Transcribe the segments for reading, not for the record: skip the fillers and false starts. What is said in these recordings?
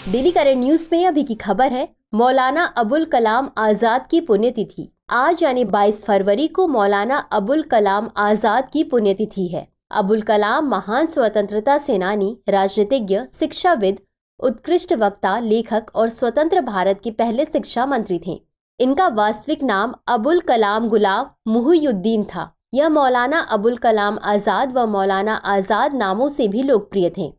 Daily current news में अभी की खबर है, मौलाना अबुल कलाम आजाद की पुण्यतिथि। आज यानी 22 फरवरी को मौलाना अबुल कलाम आजाद की पुण्यतिथि है। अबुल कलाम महान स्वतंत्रता सेनानी, राजनीतिज्ञ, शिक्षाविद, उत्कृष्ट वक्ता, लेखक और स्वतंत्र भारत के पहले शिक्षा मंत्री थे। इनका वास्तविक नाम अबुल कलाम गुलाम मुहियुद्दीन था। यह मौलाना अबुल कलाम आजाद व मौलाना आजाद नामों से भी लोकप्रिय थे।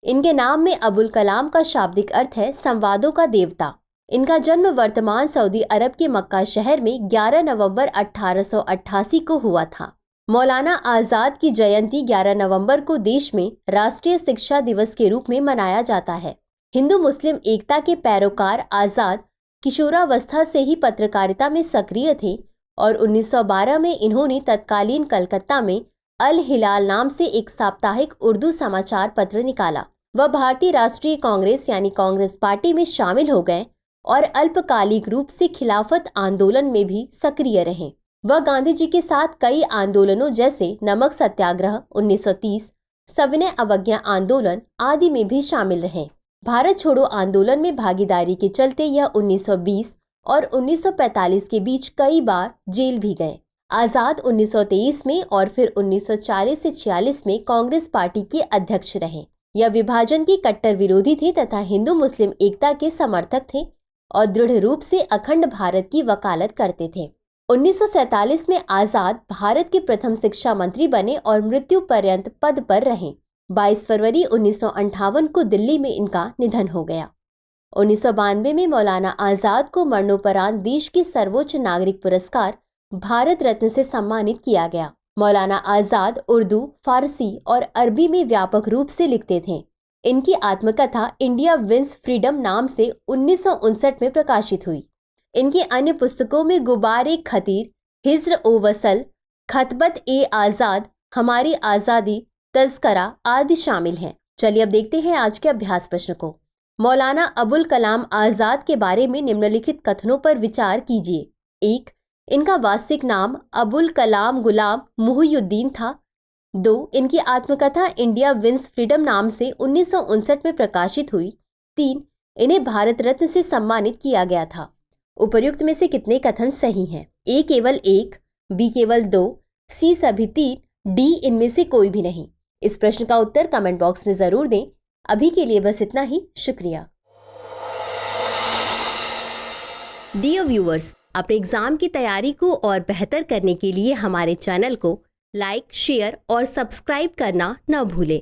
इनके नाम में अबुल कलाम का शाब्दिक अर्थ है संवादों का देवता। इनका जन्म वर्तमान सऊदी अरब के मक्का शहर में 11 नवंबर 1888 को हुआ था। मौलाना आजाद की जयंती 11 नवंबर को देश में राष्ट्रीय शिक्षा दिवस के रूप में मनाया जाता है। हिंदू मुस्लिम एकता के पैरोकार आजाद किशोरावस्था से ही पत्रकारिता में सक्रिय थे और 1912 में इन्होंने तत्कालीन कलकत्ता में अल हिलाल नाम से एक साप्ताहिक उर्दू समाचार पत्र निकाला। वह भारतीय राष्ट्रीय कांग्रेस यानी कांग्रेस पार्टी में शामिल हो गए और अल्पकालिक रूप से खिलाफत आंदोलन में भी सक्रिय रहे। वह गांधी जी के साथ कई आंदोलनों जैसे नमक सत्याग्रह 1930, सविनय अवज्ञा आंदोलन आदि में भी शामिल रहे। भारत छोड़ो आंदोलन में भागीदारी के चलते यह 1920 और 1945 के बीच कई बार जेल भी गए। आजाद 1923 में और फिर 1940 से 46 में कांग्रेस पार्टी के अध्यक्ष रहे। यह विभाजन के कट्टर विरोधी थे तथा हिंदू मुस्लिम एकता के समर्थक थे और दृढ़ रूप से अखंड भारत की वकालत करते थे। 1947 में आजाद भारत के प्रथम शिक्षा मंत्री बने और मृत्यु पर्यंत पद पर रहे। 22 फरवरी 1958 को दिल्ली में इनका निधन हो गया। 1992 में मौलाना आजाद को मरणोपरांत देश के सर्वोच्च नागरिक पुरस्कार भारत रत्न से सम्मानित किया गया। मौलाना आजाद उर्दू, फारसी और अरबी में व्यापक रूप से लिखते थे। इनकी आत्मकथा इंडिया विंस फ्रीडम नाम से 1959 में प्रकाशित हुई। इनकी अन्य पुस्तकों में गुबारे खतीर, हिज्र ओ वसल, खतबत ए आजाद, हमारी आज़ादी, तज़करा आदि शामिल हैं। चलिए अब देखते हैं आज के अभ्यास प्रश्न को। मौलाना अबुल कलाम आजाद के बारे में निम्नलिखित कथनों पर विचार कीजिए। 1. इनका वास्तविक नाम अबुल कलाम गुलाम मुहियुद्दीन था। 2. इनकी आत्मकथा इंडिया विंस फ्रीडम नाम से 1959 में प्रकाशित हुई। 3. इन्हें भारत रत्न से सम्मानित किया गया था। उपर्युक्त में से कितने कथन सही हैं? ए केवल 1, बी केवल 2, सी सभी 3, डी इनमें से कोई भी नहीं। इस प्रश्न का उत्तर कमेंट बॉक्स में जरूर दें। अभी के लिए बस इतना ही। शुक्रिया। डियर व्यूअर्स, अपने एग्जाम की तैयारी को और बेहतर करने के लिए हमारे चैनल को लाइक, शेयर और सब्सक्राइब करना न भूलें।